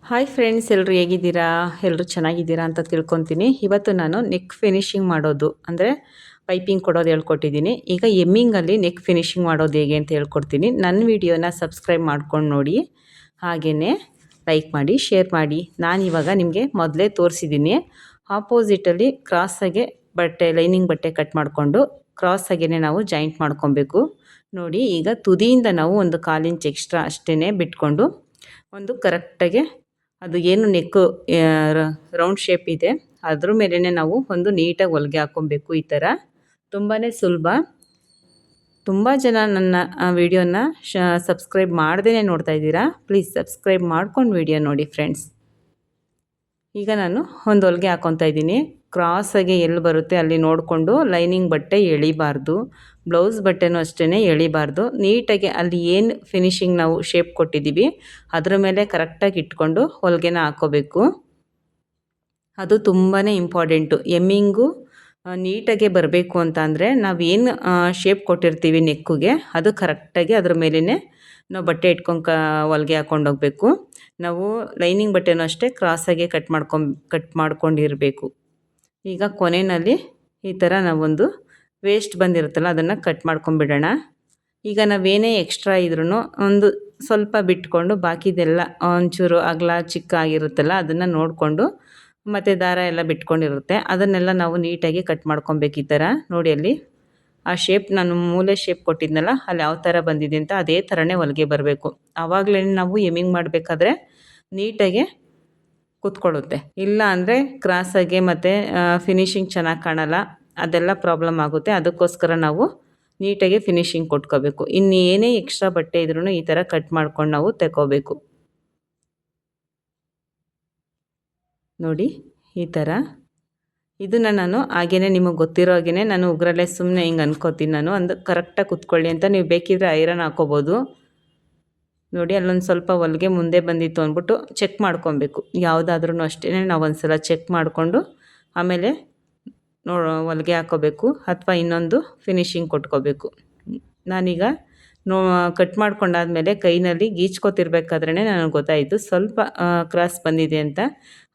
Hi friends, ಎಲ್ಲರೂ ಹೇಗಿದ್ದೀರಾ? ಎಲ್ಲರೂ ಚೆನ್ನಾಗಿದ್ದೀರಾ ಅಂತ ತಿಳ್ಕೊತೀನಿ. ಇವತ್ತು ನಾನು ನೆಕ್ ಫಿನಿಶಿಂಗ್ ಮಾಡೋದು ಅಂದರೆ ಪೈಪಿಂಗ್ ಕೊಡೋದು ಹೇಳ್ಕೊಟ್ಟಿದ್ದೀನಿ. ಈಗ ಎಮ್ಮಿಂಗಲ್ಲಿ ನೆಕ್ ಫಿನಿಶಿಂಗ್ ಮಾಡೋದು ಹೇಗೆ ಅಂತ ಹೇಳ್ಕೊಡ್ತೀನಿ. ನನ್ನ ವಿಡಿಯೋನ ಸಬ್ಸ್ಕ್ರೈಬ್ ಮಾಡ್ಕೊಂಡು ನೋಡಿ, ಹಾಗೆಯೇ ಲೈಕ್ ಮಾಡಿ, ಶೇರ್ ಮಾಡಿ. ನಾನಿವಾಗ ನಿಮಗೆ ಮೊದಲೇ ತೋರಿಸಿದ್ದೀನಿ. ಆಪೋಸಿಟಲ್ಲಿ ಕ್ರಾಸಾಗೆ ಲೈನಿಂಗ್ ಬಟ್ಟೆ ಕಟ್ ಮಾಡಿಕೊಂಡು ಕ್ರಾಸಾಗೇ ನಾವು ಜಾಯಿಂಟ್ ಮಾಡ್ಕೊಬೇಕು. ನೋಡಿ, ಈಗ ತುದಿಯಿಂದ ನಾವು ಒಂದು 1/4 ಇಂಚ್ ಎಕ್ಸ್ಟ್ರಾ ಅಷ್ಟೇ ಬಿಟ್ಕೊಂಡು ಒಂದು ಕರೆಕ್ಟಾಗೆ ಅದು ಏನು ನೆಕ್ಕು ರೌಂಡ್ ಶೇಪ್ ಇದೆ ಅದ್ರ ಮೇಲೇ ನಾವು ಒಂದು ನೀಟಾಗಿ ಹೊಲಿಗೆ ಹಾಕ್ಕೊಬೇಕು. ಈ ಥರ ತುಂಬಾ ಸುಲಭ. ತುಂಬ ಜನ ನನ್ನ ವಿಡಿಯೋನ ಸಬ್ಸ್ಕ್ರೈಬ್ ಮಾಡ್ದೇ ನೋಡ್ತಾ ಇದ್ದೀರಾ. ಪ್ಲೀಸ್ ಸಬ್ಸ್ಕ್ರೈಬ್ ಮಾಡ್ಕೊಂಡು ವಿಡಿಯೋ ನೋಡಿ ಫ್ರೆಂಡ್ಸ್. ಈಗ ನಾನು ಒಂದು ಹೊಲಿಗೆ ಹಾಕ್ಕೊತಾ ಇದ್ದೀನಿ. ಕ್ರಾಸಾಗಿ ಎಲ್ಲಿ ಬರುತ್ತೆ ಅಲ್ಲಿ ನೋಡಿಕೊಂಡು ಲೈನಿಂಗ್ ಬಟ್ಟೆ ಎಳಿಬಾರ್ದು, ಬ್ಲೌಸ್ ಬಟ್ಟೆನೂ ಅಷ್ಟೇ ಎಳಿಬಾರ್ದು. ನೀಟಾಗಿ ಅಲ್ಲಿ ಏನು ಫಿನಿಶಿಂಗ್ ನಾವು ಶೇಪ್ ಕೊಟ್ಟಿದ್ದೀವಿ ಅದ್ರ ಮೇಲೆ ಕರೆಕ್ಟಾಗಿ ಇಟ್ಕೊಂಡು ಹೊಲಿಗೆನ ಹಾಕ್ಕೋಬೇಕು. ಅದು ತುಂಬಾ ಇಂಪಾರ್ಟೆಂಟು. ಎಮ್ಮಿಂಗು ನೀಟಾಗೆ ಬರಬೇಕು ಅಂತ ಅಂದರೆ ನಾವೇನು ಶೇಪ್ ಕೊಟ್ಟಿರ್ತೀವಿ ನೆಕ್ಕುಗೆ ಅದು ಕರೆಕ್ಟಾಗಿ ಅದ್ರ ಮೇಲೇ ನಾವು ಬಟ್ಟೆ ಇಟ್ಕೊಂಡು ಹೊಲಿಗೆ ಹಾಕ್ಕೊಂಡೋಗ್ಬೇಕು. ನಾವು ಲೈನಿಂಗ್ ಬಟ್ಟೆನೂ ಅಷ್ಟೇ ಕ್ರಾಸಾಗೆ ಕಟ್ ಮಾಡ್ಕೊಂಡಿರಬೇಕು. ಈಗ ಕೊನೆಯಲ್ಲಿ ಈ ಥರ ನಾವೊಂದು ವೇಸ್ಟ್ ಬಂದಿರುತ್ತಲ್ಲ ಅದನ್ನು ಕಟ್ ಮಾಡ್ಕೊಂಬಿಡೋಣ. ಈಗ ನಾವೇನೇ ಎಕ್ಸ್ಟ್ರಾ ಇದ್ರೂ ಒಂದು ಸ್ವಲ್ಪ ಬಿಟ್ಕೊಂಡು ಬಾಕಿದೆಲ್ಲ ಒಂಚೂರು ಅಗಲ ಚಿಕ್ಕ ಆಗಿರುತ್ತಲ್ಲ ಅದನ್ನು ನೋಡಿಕೊಂಡು ಮತ್ತು ದಾರ ಎಲ್ಲ ಬಿಟ್ಕೊಂಡಿರುತ್ತೆ ಅದನ್ನೆಲ್ಲ ನಾವು ನೀಟಾಗಿ ಕಟ್ ಮಾಡ್ಕೊಬೇಕು. ಈ ಥರ ನೋಡಿ, ಅಲ್ಲಿ ಆ ಶೇಪ್ ನಾನು ಮೂಲೆ ಶೇಪ್ ಕೊಟ್ಟಿದ್ನಲ್ಲ ಅಲ್ಲಿ ಯಾವ ಥರ ಬಂದಿದೆ ಅಂತ ಅದೇ ಥರನೇ ಹೊಲಿಗೆ ಬರಬೇಕು. ಆವಾಗಲೇ ನಾವು ಎಮ್ಮಿಂಗ್ ಮಾಡಬೇಕಾದ್ರೆ ನೀಟಾಗೆ ಕೂತ್ಕೊಳ್ಳುತ್ತೆ. ಇಲ್ಲ ಅಂದರೆ ಕ್ರಾಸಾಗೆ ಮತ್ತು ಫಿನಿಶಿಂಗ್ ಚೆನ್ನಾಗಿ ಕಾಣಲ್ಲ, ಅದೆಲ್ಲ ಪ್ರಾಬ್ಲಮ್ ಆಗುತ್ತೆ. ಅದಕ್ಕೋಸ್ಕರ ನಾವು ನೀಟಾಗಿ ಫಿನಿಶಿಂಗ್ ಕೊಟ್ಕೋಬೇಕು. ಇನ್ನೇನೇ ಎಕ್ಸ್ಟ್ರಾ ಬಟ್ಟೆ ಇದ್ರೂ ಈ ಥರ ಕಟ್ ಮಾಡ್ಕೊಂಡು ನಾವು ತಗೋಬೇಕು. ನೋಡಿ, ಈ ಥರ ಇದನ್ನು ನಾನು ಹಾಗೇ ನಿಮಗೆ ಗೊತ್ತಿರೋ ಹಾಗೇ ನಾನು ಉಗ್ರಲ್ಲೇ ಸುಮ್ಮನೆ ಹಿಂಗೆ ಅನ್ಕೋತೀನಿ. ನಾನು ಅಂದು ಕರೆಕ್ಟಾಗಿ ಕುತ್ಕೊಳ್ಳಿ ಅಂತ. ನೀವು ಬೇಕಿದ್ರೆ ಐರನ್ ಹಾಕೋಬೋದು. ನೋಡಿ, ಅಲ್ಲೊಂದು ಸ್ವಲ್ಪ ಹೊಲಿಗೆ ಮುಂದೆ ಬಂದಿತ್ತು ಅಂದ್ಬಿಟ್ಟು ಚೆಕ್ ಮಾಡ್ಕೊಬೇಕು. ಯಾವುದಾದ್ರೂ ಅಷ್ಟೇ ನಾವು ಒಂದು ಸಲ ಚೆಕ್ ಮಾಡಿಕೊಂಡು ಆಮೇಲೆ ಹೊಲಿಗೆ ಹಾಕ್ಕೋಬೇಕು ಅಥವಾ ಇನ್ನೊಂದು ಫಿನಿಶಿಂಗ್ ಕೊಟ್ಕೋಬೇಕು. ನಾನೀಗ ಕಟ್ ಮಾಡ್ಕೊಂಡಾದ್ಮೇಲೆ ಕೈನಲ್ಲಿ ಗೀಚ್ಕೊತಿರ್ಬೇಕಾದ್ರೇ ನನಗೆ ಗೊತ್ತಾಯಿತು ಸ್ವಲ್ಪ ಕ್ರಾಸ್ ಬಂದಿದೆ ಅಂತ.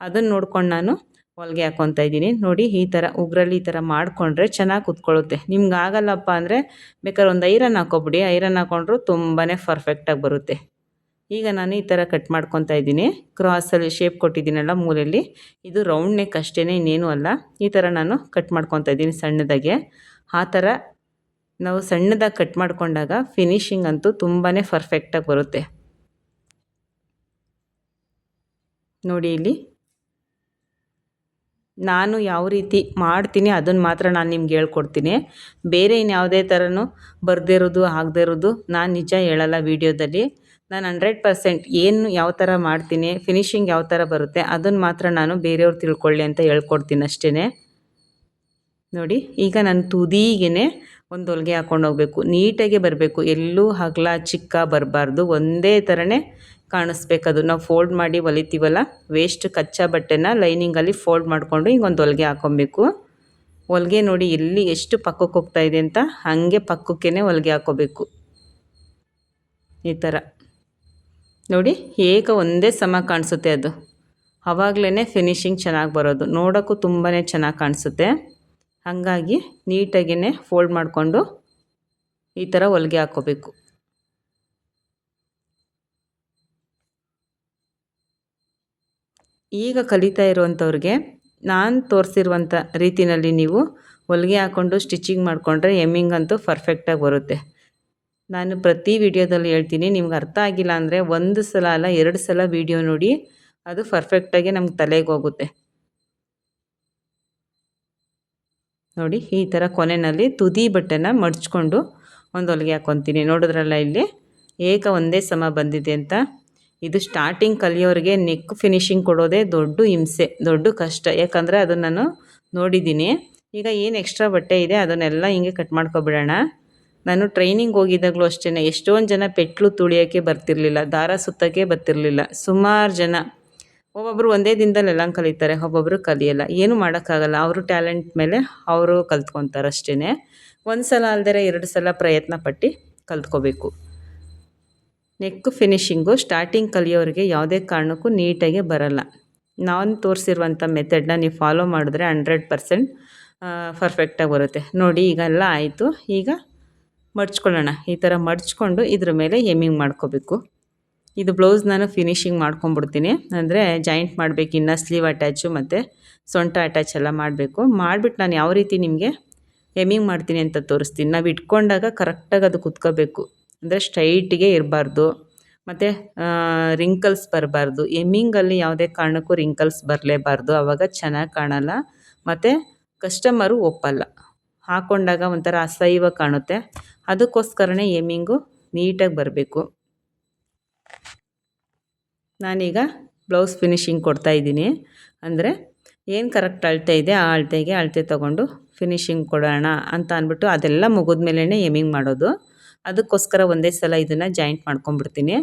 ಅದನ್ನು ನೋಡ್ಕೊಂಡು ನಾನು ಹೊಲಿಗೆ ಹಾಕ್ಕೊತಾ ಇದ್ದೀನಿ. ನೋಡಿ, ಈ ಥರ ಉಗ್ರಲ್ಲಿ ಈ ಥರ ಮಾಡಿಕೊಂಡ್ರೆ ಚೆನ್ನಾಗಿ ಕುತ್ಕೊಳ್ಳುತ್ತೆ. ನಿಮ್ಗೆ ಆಗಲ್ಲಪ್ಪ ಅಂದರೆ ಬೇಕಾದ್ರೆ ಒಂದು ಐರನ್ ಹಾಕ್ಕೊಬಿಡಿ. ಐರನ್ ಹಾಕ್ಕೊಂಡ್ರು ತುಂಬಾ ಪರ್ಫೆಕ್ಟಾಗಿ ಬರುತ್ತೆ. ಈಗ ನಾನು ಈ ಥರ ಕಟ್ ಮಾಡ್ಕೊತಾ ಇದ್ದೀನಿ. ಕ್ರಾಸಲ್ಲಿ ಶೇಪ್ ಕೊಟ್ಟಿದ್ದೀನಲ್ಲ ಮೂಲೆಯಲ್ಲಿ, ಇದು ರೌಂಡ್ ನೆಕ್ ಅಷ್ಟೇ, ಇನ್ನೇನು ಅಲ್ಲ. ಈ ಥರ ನಾನು ಕಟ್ ಮಾಡ್ಕೊತಾ ಇದ್ದೀನಿ ಸಣ್ಣದಾಗೆ. ಆ ಥರ ನಾವು ಸಣ್ಣದಾಗಿ ಕಟ್ ಮಾಡ್ಕೊಂಡಾಗ ಫಿನಿಶಿಂಗ್ ಅಂತೂ ತುಂಬಾ ಪರ್ಫೆಕ್ಟಾಗಿ ಬರುತ್ತೆ. ನೋಡಿ, ಇಲ್ಲಿ ನಾನು ಯಾವ ರೀತಿ ಮಾಡ್ತೀನಿ ಅದನ್ನು ಮಾತ್ರ ನಾನು ನಿಮ್ಗೆ ಹೇಳ್ಕೊಡ್ತೀನಿ. ಬೇರೆ ಇನ್ಯಾವುದೇ ಥರನೂ ಬರ್ದಿರೋದು ಆಗದೇ ಇರೋದು ನಾನು ನಿಜ ಹೇಳಲ್ಲ ವೀಡಿಯೋದಲ್ಲಿ. ನಾನು 100% ಏನು ಯಾವ ಥರ ಮಾಡ್ತೀನಿ, ಫಿನಿಶಿಂಗ್ ಯಾವ ಥರ ಬರುತ್ತೆ ಅದನ್ನು ಮಾತ್ರ ನಾನು ಬೇರೆಯವ್ರು ತಿಳ್ಕೊಳ್ಳಿ ಅಂತ ಹೇಳ್ಕೊಡ್ತೀನಿ ಅಷ್ಟೇ. ನೋಡಿ, ಈಗ ನಾನು ತುದಿಗೇ ಒಂದು ಹೊಲಿಗೆ ಹಾಕ್ಕೊಂಡು ಹೋಗಬೇಕು. ನೀಟಾಗೆ ಬರಬೇಕು, ಎಲ್ಲೂ ಅಗಲ ಚಿಕ್ಕ ಬರಬಾರ್ದು, ಒಂದೇ ಥರನೇ ಕಾಣಿಸ್ಬೇಕದು. ನಾವು ಫೋಲ್ಡ್ ಮಾಡಿ ಹೊಲಿತೀವಲ್ಲ, ವೇಸ್ಟ್ ಕಚ್ಚಾ ಬಟ್ಟೆನ ಲೈನಿಂಗಲ್ಲಿ ಫೋಲ್ಡ್ ಮಾಡಿಕೊಂಡು ಹಿಂಗೊಂದು ಹೊಲಿಗೆ ಹಾಕ್ಕೊಬೇಕು. ಹೊಲಿಗೆ ನೋಡಿ ಎಲ್ಲಿ ಎಷ್ಟು ಪಕ್ಕಕ್ಕೆ ಹೋಗ್ತಾಯಿದೆ ಅಂತ ಹಾಗೆ ಪಕ್ಕಕ್ಕೇ ಹೊಲಿಗೆ ಹಾಕ್ಕೋಬೇಕು. ಈ ಥರ ನೋಡಿ, ಏಕ ಒಂದೇ ಸಮ ಕಾಣಿಸುತ್ತೆ ಅದು. ಆವಾಗಲೇ ಫಿನಿಶಿಂಗ್ ಚೆನ್ನಾಗಿ ಬರೋದು, ನೋಡೋಕ್ಕೂ ತುಂಬಾ ಚೆನ್ನಾಗಿ ಕಾಣಿಸುತ್ತೆ. ಹಾಗಾಗಿ ನೀಟಾಗಿಯೇ ಫೋಲ್ಡ್ ಮಾಡಿಕೊಂಡು ಈ ಥರ ಹೊಲಿಗೆ ಹಾಕ್ಕೋಬೇಕು. ಈಗ ಕಲಿತಾ ಇರುವಂಥವ್ರಿಗೆ ನಾನು ತೋರಿಸಿರುವಂಥ ರೀತಿಯಲ್ಲಿ ನೀವು ಹೊಲಿಗೆ ಹಾಕ್ಕೊಂಡು ಸ್ಟಿಚಿಂಗ್ ಮಾಡಿಕೊಂಡ್ರೆ ಎಮ್ಮಿಂಗ್ ಅಂತೂ ಪರ್ಫೆಕ್ಟಾಗಿ ಬರುತ್ತೆ. ನಾನು ಪ್ರತಿ ವಿಡಿಯೋದಲ್ಲಿ ಹೇಳ್ತೀನಿ, ನಿಮ್ಗೆ ಅರ್ಥ ಆಗಿಲ್ಲ ಅಂದರೆ ಒಂದು ಸಲ ಅಲ್ಲ 2 ಸಲ ವಿಡಿಯೋ ನೋಡಿ, ಅದು ಪರ್ಫೆಕ್ಟಾಗಿ ನಮ್ಗೆ ತಲೆಗೆ ಹೋಗುತ್ತೆ. ನೋಡಿ, ಈ ಥರ ಕೊನೆಯಲ್ಲಿ ತುದಿ ಬಟ್ಟೆನ ಮಡ್ಚ್ಕೊಂಡು ಒಂದು ಹೊಲಿಗೆ ಹಾಕ್ಕೊತೀನಿ. ನೋಡಿದ್ರಲ್ಲ, ಇಲ್ಲಿ ಏಕ ಒಂದೇ ಸಮ ಬಂದಿದೆ ಅಂತ. ಇದು ಸ್ಟಾರ್ಟಿಂಗ್ ಕಲಿಯೋರಿಗೆ ನೆಕ್ ಫಿನಿಶಿಂಗ್ ಕೊಡೋದೇ ದೊಡ್ಡ ಹಿಂಸೆ, ದೊಡ್ಡ ಕಷ್ಟ. ಯಾಕಂದರೆ ಅದನ್ನು ನಾನು ನೋಡಿದ್ದೀನಿ. ಈಗ ಏನು ಎಕ್ಸ್ಟ್ರಾ ಬಟ್ಟೆ ಇದೆ ಅದನ್ನೆಲ್ಲ ಹಿಂಗೆ ಕಟ್ ಮಾಡ್ಕೊಬಿಡೋಣ. ನಾನು ಟ್ರೈನಿಂಗ್ ಹೋಗಿದ್ದಾಗಲೂ ಅಷ್ಟೇ, ಎಷ್ಟೊಂದು ಜನ ಪೆಟ್ಲು ತುಳಿಯೋಕ್ಕೆ ಬರ್ತಿರ್ಲಿಲ್ಲ, ದಾರ ಸುತ್ತೋಕ್ಕೆ ಬರ್ತಿರ್ಲಿಲ್ಲ. ಸುಮಾರು ಜನ, ಒಬ್ಬೊಬ್ಬರು ಒಂದೇ ದಿನದಲ್ಲಿ ಎಲ್ಲ ಕಲಿತಾರೆ, ಒಬ್ಬೊಬ್ಬರು ಕಲಿಯಲ್ಲ. ಏನೂ ಮಾಡೋಕ್ಕಾಗಲ್ಲ, ಅವರು ಟ್ಯಾಲೆಂಟ್ ಮೇಲೆ ಅವರು ಕಲ್ತ್ಕೊತಾರೆ ಅಷ್ಟೇ. ಒಂದು ಸಲ ಅಲ್ದೇ 2 ಸಲ ಪ್ರಯತ್ನ ಪಟ್ಟು ಕಲ್ತ್ಕೋಬೇಕು. ನೆಕ್ ಫಿನಿಷಿಂಗು ಸ್ಟಾರ್ಟಿಂಗ್ ಕಲಿಯೋರಿಗೆ ಯಾವುದೇ ಕಾರಣಕ್ಕೂ ನೀಟಾಗಿ ಬರಲ್ಲ. ನಾನು ತೋರಿಸಿರುವಂಥ ಮೆಥಡ್ನ ನೀವು ಫಾಲೋ ಮಾಡಿದ್ರೆ 100% ಪರ್ಫೆಕ್ಟಾಗಿ ಬರುತ್ತೆ. ನೋಡಿ ಈಗ ಎಲ್ಲ ಆಯಿತು. ಈಗ ಮಡ್ಚ್ಕೊಳ್ಳೋಣ. ಈ ಥರ ಮಡ್ಚ್ಕೊಂಡು ಇದ್ರ ಮೇಲೆ ಎಮ್ಮಿಂಗ್ ಮಾಡ್ಕೋಬೇಕು. ಇದು ಬ್ಲೌಸ್ ನಾನು ಫಿನಿಷಿಂಗ್ ಮಾಡ್ಕೊಂಬಿಡ್ತೀನಿ. ಅಂದರೆ ಜಾಯಿಂಟ್ ಮಾಡಬೇಕು, ಇನ್ನು ಸ್ಲೀವ್ ಅಟ್ಯಾಚು ಮತ್ತು ಸೊಂಟ ಅಟ್ಯಾಚ್ ಎಲ್ಲ ಮಾಡಬೇಕು. ಮಾಡಿಬಿಟ್ಟು ನಾನು ಯಾವ ರೀತಿ ನಿಮಗೆ ಎಮ್ಮಿಂಗ್ ಮಾಡ್ತೀನಿ ಅಂತ ತೋರಿಸ್ತೀನಿ. ನಾವು ಇಟ್ಕೊಂಡಾಗ ಕರೆಕ್ಟಾಗಿ ಅದು ಕುತ್ಕೋಬೇಕು. ಅಂದರೆ ಸ್ಟ್ರೈಟಿಗೆ ಇರಬಾರ್ದು ಮತ್ತು ರಿಂಕಲ್ಸ್ ಬರಬಾರ್ದು. ಎಮ್ಮಿಂಗಲ್ಲಿ ಯಾವುದೇ ಕಾರಣಕ್ಕೂ ರಿಂಕಲ್ಸ್ ಬರಲೇಬಾರ್ದು. ಆವಾಗ ಚೆನ್ನಾಗಿ ಕಾಣಲ್ಲ ಮತ್ತು ಕಸ್ಟಮರು ಒಪ್ಪಲ್ಲ. ಹಾಕ್ಕೊಂಡಾಗ ಒಂಥರ ಅಸಹ್ಯವಾಗಿ ಕಾಣುತ್ತೆ. ಅದಕ್ಕೋಸ್ಕರನೇ ಎಮ್ಮಿಂಗು ನೀಟಾಗಿ ಬರಬೇಕು. ನಾನೀಗ ಬ್ಲೌಸ್ ಫಿನಿಷಿಂಗ್ ಕೊಡ್ತಾಯಿದ್ದೀನಿ. ಅಂದರೆ ಏನು ಕರೆಕ್ಟ್ ಅಳತೆ ಇದೆ ಆ ಅಳತೆ ತೊಗೊಂಡು ಫಿನಿಷಿಂಗ್ ಕೊಡೋಣ ಅಂತ ಅಂದ್ಬಿಟ್ಟು ಅದೆಲ್ಲ ಮುಗಿದ್ಮೇಲೆ ಎಮ್ಮಿಂಗ್ ಮಾಡೋದು. ಅದಕ್ಕೋಸ್ಕರ ಒಂದೇ ಸಲ ಇದನ್ನು ಜಾಯಿಂಟ್ ಮಾಡ್ಕೊಂಬಿಡ್ತೀನಿ.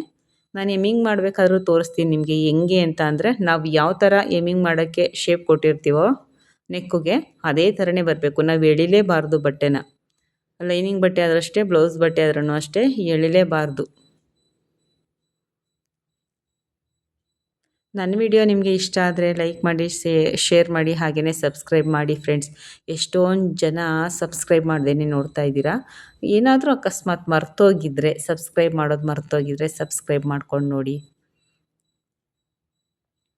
ನಾನು ಎಮ್ಮಿಂಗ್ ಮಾಡಬೇಕಾದ್ರೂ ತೋರಿಸ್ತೀನಿ ನಿಮಗೆ ಹೆಂಗೆ ಅಂತ. ಅಂದರೆ ನಾವು ಯಾವ ಥರ ಎಮ್ಮಿಂಗ್ ಮಾಡೋಕ್ಕೆ ಶೇಪ್ ಕೊಟ್ಟಿರ್ತೀವೋ ನೆಕ್ಕಿಗೆ ಅದೇ ಥರನೇ ಬರಬೇಕು. ನಾವು ಎಳಿಲೇಬಾರ್ದು ಬಟ್ಟೆನ. ಲೈನಿಂಗ್ ಬಟ್ಟೆ ಆದರೂ ಅಷ್ಟೇ, ಬ್ಲೌಸ್ ಬಟ್ಟೆ ಆದ್ರೂ ಅಷ್ಟೇ ಎಳಿಲೇಬಾರ್ದು. ನನ್ನ ವಿಡಿಯೋ ನಿಮಗೆ ಇಷ್ಟ ಆದರೆ ಲೈಕ್ ಮಾಡಿ, ಶೇರ್ ಮಾಡಿ, ಹಾಗೆಯೇ ಸಬ್ಸ್ಕ್ರೈಬ್ ಮಾಡಿ ಫ್ರೆಂಡ್ಸ್. ಎಷ್ಟೊಂದು ಜನ ಸಬ್ಸ್ಕ್ರೈಬ್ ಮಾಡ್ದೇನೆ ನೋಡ್ತಾ ಇದ್ದೀರಾ. ಏನಾದರೂ ಅಕಸ್ಮಾತ್ ಮರ್ತೋಗಿದ್ದರೆ, ಸಬ್ಸ್ಕ್ರೈಬ್ ಮಾಡೋದು ಮರ್ತೋಗಿದ್ದರೆ ಸಬ್ಸ್ಕ್ರೈಬ್ ಮಾಡ್ಕೊಂಡು ನೋಡಿ.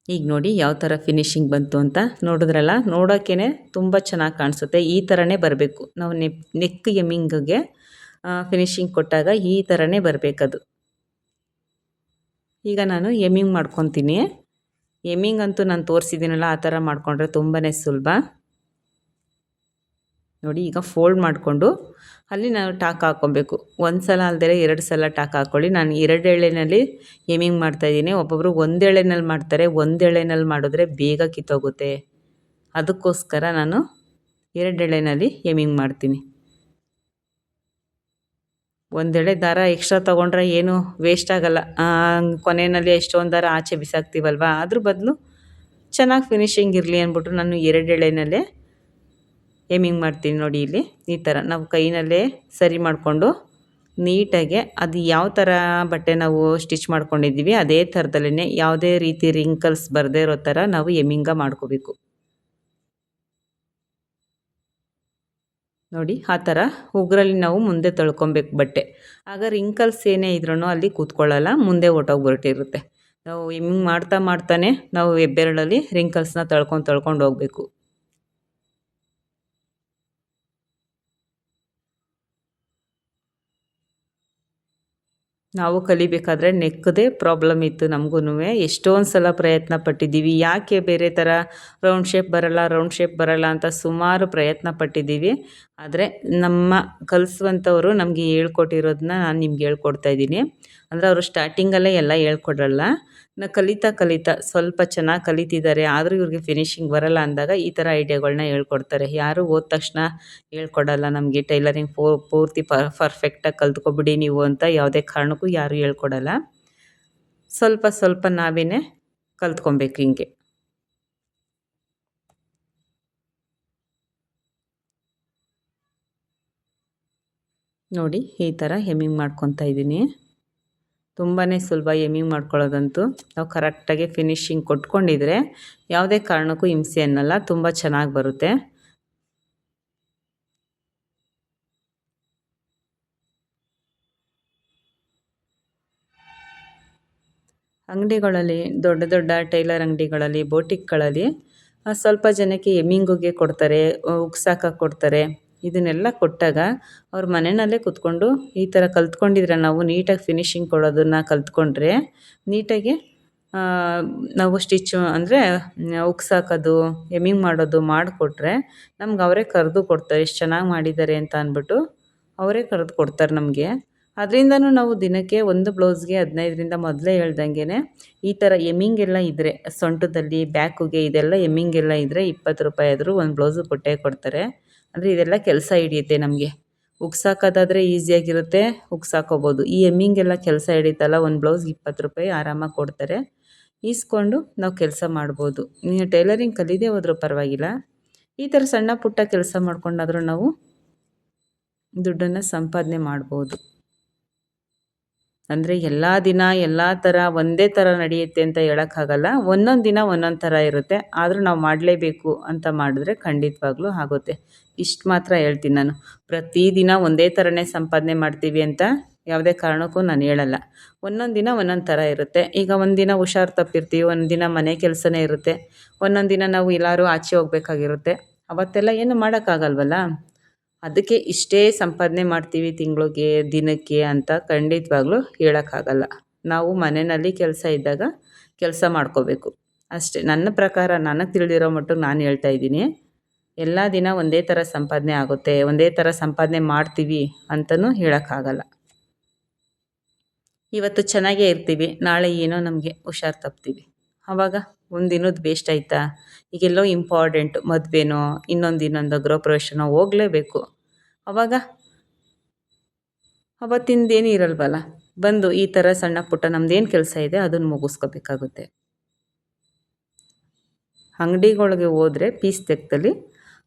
ಈಗ ನೋಡಿ ಯಾವ ಥರ ಫಿನಿಷಿಂಗ್ ಬಂತು ಅಂತ. ನೋಡಿದ್ರಲ್ಲ, ನೋಡೋಕ್ಕೇ ತುಂಬ ಚೆನ್ನಾಗಿ ಕಾಣಿಸುತ್ತೆ. ಈ ಥರನೇ ಬರಬೇಕು. ನಾವು ನೆಕ್ ಎಮ್ಮಿಂಗಿಗೆ ಫಿನಿಷಿಂಗ್ ಕೊಟ್ಟಾಗ ಈ ಥರನೇ ಬರಬೇಕದು. ಈಗ ನಾನು ಎಮ್ಮಿಂಗ್ ಮಾಡ್ಕೊತೀನಿ. ಎಮ್ಮಿಂಗ್ ಅಂತೂ ನಾನು ತೋರಿಸಿದ್ದೀನಲ್ಲ, ಆ ಥರ ಮಾಡಿಕೊಂಡ್ರೆ ತುಂಬಾ ಸುಲಭ. ನೋಡಿ ಈಗ ಫೋಲ್ಡ್ ಮಾಡಿಕೊಂಡು ಅಲ್ಲಿ ನಾವು ಟಾಕ್ ಹಾಕ್ಕೊಬೇಕು. ಒಂದು ಸಲ ಅಲ್ದೇ 2 ಸಲ ಟಾಕ್ ಹಾಕ್ಕೊಳ್ಳಿ. ನಾನು 2 ಎಳೆನಲ್ಲಿ ಎಮ್ಮಿಂಗ್ ಮಾಡ್ತಾಯಿದ್ದೀನಿ. ಒಬ್ಬೊಬ್ಬರು 1 ಎಳೆನಲ್ಲಿ ಮಾಡ್ತಾರೆ. 1 ಎಳೆನಲ್ಲಿ ಮಾಡಿದ್ರೆ ಬೇಗ ಕಿತ್ತೋಗುತ್ತೆ. ಅದಕ್ಕೋಸ್ಕರ ನಾನು 2 ಎಳೆನಲ್ಲಿ ಎಮ್ಮಿಂಗ್ ಮಾಡ್ತೀನಿ. 1 ಎಳೆ ದಾರ ಎಕ್ಸ್ಟ್ರಾ ತೊಗೊಂಡ್ರೆ ಏನು ವೇಸ್ಟ್ ಆಗೋಲ್ಲ. ಕೊನೆಯಲ್ಲಿ ಎಷ್ಟೊಂದು ದಾರ ಆಚೆ ಬಿಸಾಕ್ತೀವಲ್ವ, ಅದ್ರ ಬದಲು ಚೆನ್ನಾಗಿ ಫಿನಿಷಿಂಗ್ ಇರಲಿ ಅಂದ್ಬಿಟ್ಟು ನಾನು 2 ಎಳೆನಲ್ಲೇ ಎಮ್ಮಿಂಗ್ ಮಾಡ್ತೀನಿ. ನೋಡಿ ಇಲ್ಲಿ ಈ ಥರ ನಾವು ಕೈನಲ್ಲೇ ಸರಿ ಮಾಡಿಕೊಂಡು ನೀಟಾಗೆ ಅದು ಯಾವ ಥರ ಬಟ್ಟೆ ನಾವು ಸ್ಟಿಚ್ ಮಾಡ್ಕೊಂಡಿದ್ದೀವಿ ಅದೇ ಥರದಲ್ಲೇ ಯಾವುದೇ ರೀತಿ ರಿಂಕಲ್ಸ್ ಬರದೇ ಇರೋ ಥರ ನಾವು ಎಮ್ಮಿಂಗ ಮಾಡ್ಕೋಬೇಕು. ನೋಡಿ ಆ ಥರ ಉಗುರಲ್ಲಿ ನಾವು ಮುಂದೆ ತೊಳ್ಕೊಬೇಕು ಬಟ್ಟೆ. ಆಗ ರಿಂಕಲ್ಸ್ ಏನೇ ಇದ್ರೂ ಅಲ್ಲಿ ಕೂತ್ಕೊಳ್ಳಲ್ಲ, ಮುಂದೆ ಹೊರಟೋಗ್ಬಿಟ್ಟಿರುತ್ತೆ. ನಾವು ಎಮ್ಮಿಂಗ್ ಮಾಡ್ತಾನೆ ನಾವು ಹೆಬ್ಬೆರಳಲ್ಲಿ ರಿಂಕಲ್ಸ್ನ ತೊಳ್ಕೊಂಡು ಹೋಗಬೇಕು. ನಾವು ಕಲಿಬೇಕಾದ್ರೆ ನೆಕ್ದೇ ಪ್ರಾಬ್ಲಮ್ ಇತ್ತು ನಮಗೂ. ಎಷ್ಟೊಂದು ಸಲ ಪ್ರಯತ್ನ ಪಟ್ಟಿದ್ದೀವಿ. ಯಾಕೆ ಬೇರೆ ಥರ ರೌಂಡ್ ಶೇಪ್ ಬರಲ್ಲ ಅಂತ ಸುಮಾರು ಪ್ರಯತ್ನ ಪಟ್ಟಿದ್ದೀವಿ. ಆದರೆ ನಮ್ಮ ಕಲಿಸುವಂಥವರು ನಮಗೆ ಹೇಳ್ಕೊಟ್ಟಿರೋದನ್ನ ನಾನು ನಿಮ್ಗೆ ಹೇಳ್ಕೊಡ್ತಾಯಿದ್ದೀನಿ. ಅಂದರೆ ಅವರು ಸ್ಟಾರ್ಟಿಂಗಲ್ಲೇ ಎಲ್ಲ ಹೇಳ್ಕೊಡಲ್ಲ. ಕಲಿತಾ ಸ್ವಲ್ಪ ಚೆನ್ನಾಗಿ ಕಲಿತಿದ್ದಾರೆ, ಆದರೂ ಇವ್ರಿಗೆ ಫಿನಿಷಿಂಗ್ ಬರಲ್ಲ ಅಂದಾಗ ಈ ಥರ ಐಡಿಯಾಗಳನ್ನ ಹೇಳ್ಕೊಡ್ತಾರೆ. ಯಾರು ಹೋದ ತಕ್ಷಣ ಹೇಳ್ಕೊಡಲ್ಲ ನಮಗೆ ಟೈಲರಿಂಗ್ ಪೂರ್ತಿ ಪರ್ಫೆಕ್ಟಾಗಿ ಕಲ್ತ್ಕೊಬಿಡಿ ನೀವು ಅಂತ ಯಾವುದೇ ಕಾರಣಕ್ಕೂ ಯಾರೂ ಹೇಳ್ಕೊಡಲ್ಲ. ಸ್ವಲ್ಪ ನಾವೇ ಕಲ್ತ್ಕೊಬೇಕು ಹಿಂಗೆ. ನೋಡಿ ಈ ಥರ ಎಮ್ಮಿಂಗ್ ಮಾಡ್ಕೊತಾ ಇದ್ದೀನಿ. ತುಂಬಾ ಸುಲಭ ಎಮ್ಮಿಂಗ್ ಮಾಡ್ಕೊಳ್ಳೋದಂತೂ. ನಾವು ಕರೆಕ್ಟಾಗಿ ಫಿನಿಷಿಂಗ್ ಕೊಟ್ಕೊಂಡಿದ್ರೆ ಯಾವುದೇ ಕಾರಣಕ್ಕೂ ಹಿಂಸೆ ಅನ್ನಲ್ಲ, ತುಂಬ ಚೆನ್ನಾಗಿ ಬರುತ್ತೆ. ಅಂಗಡಿಗಳಲ್ಲಿ ದೊಡ್ಡ ಟೈಲರ್ ಅಂಗಡಿಗಳಲ್ಲಿ, ಬೋಟಿಕ್ಗಳಲ್ಲಿ ಸ್ವಲ್ಪ ಜನಕ್ಕೆ ಎಮ್ಮಿಂಗಿಗೆ ಕೊಡ್ತಾರೆ, ಉಗ್ಸಾಕಕ್ಕೆ ಕೊಡ್ತಾರೆ. ಇದನ್ನೆಲ್ಲ ಕೊಟ್ಟಾಗ ಅವ್ರ ಮನೆಯಲ್ಲೇ ಕೂತ್ಕೊಂಡು ಈ ಥರ ಕಲ್ತ್ಕೊಂಡಿದ್ರೆ ನಾವು ನೀಟಾಗಿ ಫಿನಿಷಿಂಗ್ ಕೊಡೋದನ್ನು ಕಲ್ತ್ಕೊಂಡ್ರೆ ನೀಟಾಗಿ ನಾವು ಸ್ಟಿಚ್ಚು ಅಂದರೆ ಉಗ್ಸಾಕೋದು, ಎಮ್ಮಿಂಗ್ ಮಾಡೋದು ಮಾಡಿಕೊಟ್ರೆ ನಮ್ಗೆ ಅವರೇ ಕರೆದು ಕೊಡ್ತಾರೆ. ಎಷ್ಟು ಚೆನ್ನಾಗಿ ಮಾಡಿದ್ದಾರೆ ಅಂತ ಅಂದ್ಬಿಟ್ಟು ಅವರೇ ಕರೆದು ಕೊಡ್ತಾರೆ ನಮಗೆ. ಅದರಿಂದನೂ ನಾವು ದಿನಕ್ಕೆ ಒಂದು ಬ್ಲೌಸ್ಗೆ 15ರಿಂದ ಮೊದಲೇ ಹೇಳ್ದಂಗೆ ಈ ಥರ ಎಮ್ಮಿಂಗ್ ಎಲ್ಲ ಇದ್ದರೆ ಸೊಂಟದಲ್ಲಿ, ಬ್ಯಾಕುಗೆ ಇದೆಲ್ಲ ಎಮ್ಮಿಂಗ್ ಎಲ್ಲ ಇದ್ದರೆ 20 ರೂಪಾಯಿ ಆದರೂ ಒಂದು ಬ್ಲೌಸು ಕೊಟ್ಟೇ ಕೊಡ್ತಾರೆ. ಅಂದರೆ ಇದೆಲ್ಲ ಕೆಲಸ ಹಿಡಿಯುತ್ತೆ ನಮಗೆ. ಉಗ್ಸಾಕೋದಾದರೆ ಈಸಿಯಾಗಿರುತ್ತೆ, ಉಗ್ಸಾಕೋಬೋದು. ಈ ಎಮ್ಮಿಂಗ್ ಎಲ್ಲ ಕೆಲಸ ಹಿಡಿಯುತ್ತಲ್ಲ, ಒಂದು ಬ್ಲೌಸ್ಗೆ 20 ರೂಪಾಯಿ ಆರಾಮಾಗಿ ಕೊಡ್ತಾರೆ. ಈಸ್ಕೊಂಡು ನಾವು ಕೆಲಸ ಮಾಡ್ಬೋದು. ನೀವು ಟೈಲರಿಂಗ್ ಕಲಿದೇ ಹೋದರೂ ಪರವಾಗಿಲ್ಲ, ಈ ಥರ ಸಣ್ಣ ಪುಟ್ಟ ಕೆಲಸ ಮಾಡ್ಕೊಂಡಾದರೂ ನಾವು ದುಡ್ಡನ್ನು ಸಂಪಾದನೆ ಮಾಡ್ಬೋದು. ಅಂದರೆ ಎಲ್ಲ ದಿನ ಎಲ್ಲ ಥರ ಒಂದೇ ಥರ ನಡೆಯುತ್ತೆ ಅಂತ ಹೇಳೋಕ್ಕಾಗಲ್ಲ. ಒಂದೊಂದು ದಿನ ಒಂದೊಂದು ಥರ ಇರುತ್ತೆ. ಆದರೂ ನಾವು ಮಾಡಲೇಬೇಕು ಅಂತ ಮಾಡಿದ್ರೆ ಖಂಡಿತವಾಗ್ಲೂ ಆಗುತ್ತೆ. ಇಷ್ಟು ಮಾತ್ರ ಹೇಳ್ತೀನಿ ನಾನು. ಪ್ರತಿದಿನ ಒಂದೇ ಥರನೇ ಸಂಪಾದನೆ ಮಾಡ್ತೀವಿ ಅಂತ ಯಾವುದೇ ಕಾರಣಕ್ಕೂ ನಾನು ಹೇಳಲ್ಲ. ಒಂದೊಂದು ದಿನ ಒಂದೊಂದು ಥರ ಇರುತ್ತೆ. ಈಗ ಒಂದಿನ ಹುಷಾರು ತಪ್ಪಿರ್ತೀವಿ, ಒಂದಿನ ಮನೆ ಕೆಲಸನೇ ಇರುತ್ತೆ, ಒಂದೊಂದು ದಿನ ನಾವು ಎಲ್ಲಾದ್ರೂ ಆಚೆ ಹೋಗ್ಬೇಕಾಗಿರುತ್ತೆ. ಅವತ್ತೆಲ್ಲ ಏನು ಮಾಡೋಕ್ಕಾಗಲ್ವಲ್ಲ. ಅದಕ್ಕೆ ಇಷ್ಟೇ ಸಂಪಾದನೆ ಮಾಡ್ತೀವಿ ತಿಂಗಳಿಗೆ, ದಿನಕ್ಕೆ ಅಂತ ಖಂಡಿತವಾಗ್ಲೂ ಹೇಳೋಕ್ಕಾಗಲ್ಲ. ನಾವು ಮನೆಯಲ್ಲಿ ಕೆಲಸ ಇದ್ದಾಗ ಕೆಲಸ ಮಾಡ್ಕೋಬೇಕು ಅಷ್ಟೇ. ನನ್ನ ಪ್ರಕಾರ ನನಗೆ ತಿಳಿದಿರೋ ಮಟ್ಟಿಗೆ ನಾನು ಹೇಳ್ತಾ ಇದ್ದೀನಿ. ಎಲ್ಲ ದಿನ ಒಂದೇ ಥರ ಸಂಪಾದನೆ ಆಗುತ್ತೆ, ಒಂದೇ ಥರ ಸಂಪಾದನೆ ಮಾಡ್ತೀವಿ ಅಂತಲೂ ಹೇಳೋಕ್ಕಾಗಲ್ಲ. ಇವತ್ತು ಚೆನ್ನಾಗೇ ಇರ್ತೀವಿ, ನಾಳೆ ಏನೋ ನಮಗೆ ಹುಷಾರು ತಪ್ತೀವಿ. ಆವಾಗ ಒಂದು ದಿನದ ವೇಸ್ಟ್ ಆಯಿತಾ? ಈಗೆಲ್ಲೋ ಇಂಪಾರ್ಟೆಂಟು ಮದುವೆನೋ ಇನ್ನೊಂದು ಗೃಹಪ್ರವೇಶನೋ ಹೋಗಲೇಬೇಕು. ಆವಾಗ ಅವತ್ತಿಂದೇನು ಇರಲ್ವಲ್ಲ. ಬಂದು ಈ ಥರ ಸಣ್ಣ ಪುಟ್ಟ ನಮ್ಮದೇನು ಕೆಲಸ ಇದೆ ಅದನ್ನು ಮುಗಿಸ್ಕೋಬೇಕಾಗುತ್ತೆ. ಅಂಗಡಿಗಳಿಗೆ ಹೋದರೆ ಪೀಸ್ ಲೆಕ್ಕದಲ್ಲಿ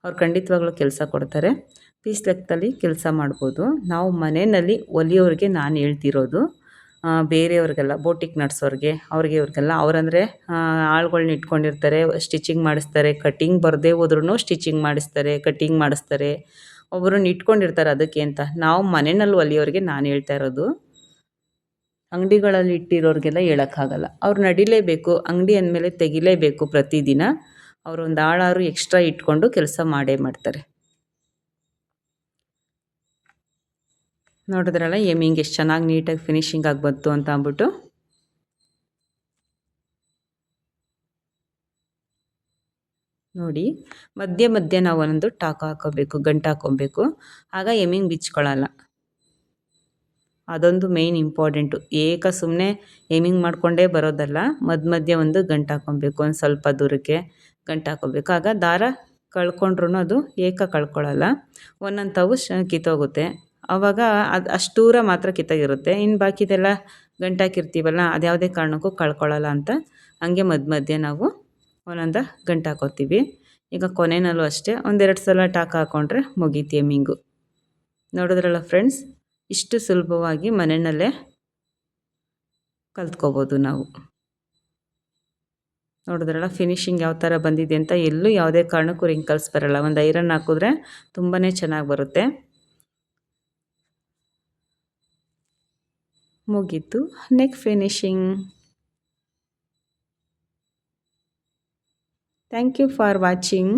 ಅವ್ರು ಖಂಡಿತವಾಗ್ಲೂ ಕೆಲಸ ಕೊಡ್ತಾರೆ. ಪೀಸ್ ಲೆಕ್ಕದಲ್ಲಿ ಕೆಲಸ ಮಾಡ್ಬೋದು. ನಾವು ಮನೆಯಲ್ಲಿ ಹೊಲಿಯೋರಿಗೆ ನಾನು ಹೇಳ್ತಿರೋದು, ಬೇರೆಯವ್ರಿಗೆಲ್ಲ ಬೋಟಿಕ್ ನಡೆಸೋರಿಗೆ ಇವ್ರಿಗೆಲ್ಲ ಅವರಂದರೆ ಆಳುಗಳ್ನ ಇಟ್ಕೊಂಡಿರ್ತಾರೆ, ಸ್ಟಿಚಿಂಗ್ ಮಾಡಿಸ್ತಾರೆ. ಕಟ್ಟಿಂಗ್ ಬರದೇ ಹೋದ್ರೂ ಸ್ಟಿಚಿಂಗ್ ಮಾಡಿಸ್ತಾರೆ, ಕಟ್ಟಿಂಗ್ ಮಾಡಿಸ್ತಾರೆ. ಒಬ್ಬರನ್ನ ಇಟ್ಕೊಂಡಿರ್ತಾರೆ ಅದಕ್ಕೆ ಅಂತ. ನಾವು ಮನೆಯಲ್ಲಿ ಹೊಲಿಯೋರಿಗೆ ನಾನು ಹೇಳ್ತಾ ಇರೋದು. ಅಂಗಡಿಗಳಲ್ಲಿ ಇಟ್ಟಿರೋರಿಗೆಲ್ಲ ಹೇಳೋಕ್ಕಾಗಲ್ಲ. ಅವ್ರು ನಡಿಲೇಬೇಕು, ಅಂಗಡಿ ಅಂದಮೇಲೆ ತೆಗಿಲೇಬೇಕು ಪ್ರತಿದಿನ. ಅವರೊಂದು ಆಳಾರು ಎಕ್ಸ್ಟ್ರಾ ಇಟ್ಕೊಂಡು ಕೆಲಸ ಮಾಡೇ ಮಾಡ್ತಾರೆ. ನೋಡಿದ್ರಲ್ಲ ಎಮ್ಮಿಂಗ್ ಎಷ್ಟು ಚೆನ್ನಾಗಿ ನೀಟಾಗಿ ಫಿನಿಶಿಂಗ್ ಆಗಿ ಬಂತು ಅಂತ ಅಂದ್ಬಿಟ್ಟು. ನೋಡಿ, ಮಧ್ಯೆ ನಾವು ಒಂದೊಂದು ಟಾಕ್ ಹಾಕೋಬೇಕು, ಗಂಟು ಹಾಕ್ಕೊಬೇಕು. ಆಗ ಎಮ್ಮಿಂಗ್ ಬಿಚ್ಕೊಳ್ಳಲ್ಲ. ಅದೊಂದು ಮೇಯ್ನ್ ಇಂಪಾರ್ಟೆಂಟು. ಸುಮ್ಮನೆ ಎಮ್ಮಿಂಗ್ ಮಾಡಿಕೊಂಡೇ ಬರೋದಲ್ಲ, ಮಧ್ಯೆ ಒಂದು ಗಂಟು ಹಾಕ್ಕೊಬೇಕು. ಒಂದು ಸ್ವಲ್ಪ ದೂರಕ್ಕೆ ಗಂಟು ಹಾಕ್ಕೋಬೇಕು. ಆಗ ದಾರ ಕಳ್ಕೊಂಡ್ರೂ ಅದು ಕಳ್ಕೊಳ್ಳಲ್ಲ. ಒಂದೊಂದು ತಾವು ಕಿತ್ತೋಗುತ್ತೆ. ಆವಾಗ ಅದು ಅಷ್ಟು ದೂರ ಮಾತ್ರ ಕಿತ್ತಾಗಿರುತ್ತೆ. ಇನ್ನು ಬಾಕಿದೆಲ್ಲ ಗಂಟು ಹಾಕಿರ್ತೀವಲ್ಲ, ಅದು ಯಾವುದೇ ಕಾರಣಕ್ಕೂ ಕಳ್ಕೊಳ್ಳಲ್ಲ ಅಂತ ಹಂಗೆ ಮಧ್ಯೆ ನಾವು ಒಂದೊಂದು ಗಂಟು ಹಾಕ್ಕೋತೀವಿ. ಈಗ ಕೊನೆಯಲ್ಲೂ ಅಷ್ಟೇ ಒಂದೆರಡು ಸಲ ಟಾಕ್ ಹಾಕ್ಕೊಂಡ್ರೆ ಮುಗೀತು ಎಮ್ಮಿಂಗು. ನೋಡಿದ್ರಲ್ಲ ಫ್ರೆಂಡ್ಸ್, ಇಷ್ಟು ಸುಲಭವಾಗಿ ಮನೆಯಲ್ಲೇ ಕಲ್ತ್ಕೋಬೋದು ನಾವು. ನೋಡಿದ್ರಲ್ಲ ಫಿನಿಶಿಂಗ್ ಯಾವ ಥರ ಬಂದಿದೆ ಅಂತ. ಎಲ್ಲೂ ಯಾವುದೇ ಕಾರಣಕ್ಕೂ ರಿಂಕಲ್ಸ್ ಬರೋಲ್ಲ. ಒಂದು ಐರನ್ ಹಾಕಿದ್ರೆ ತುಂಬಾ ಚೆನ್ನಾಗಿ ಬರುತ್ತೆ. ಮುಗೀತು neck finishing. Thank you for watching.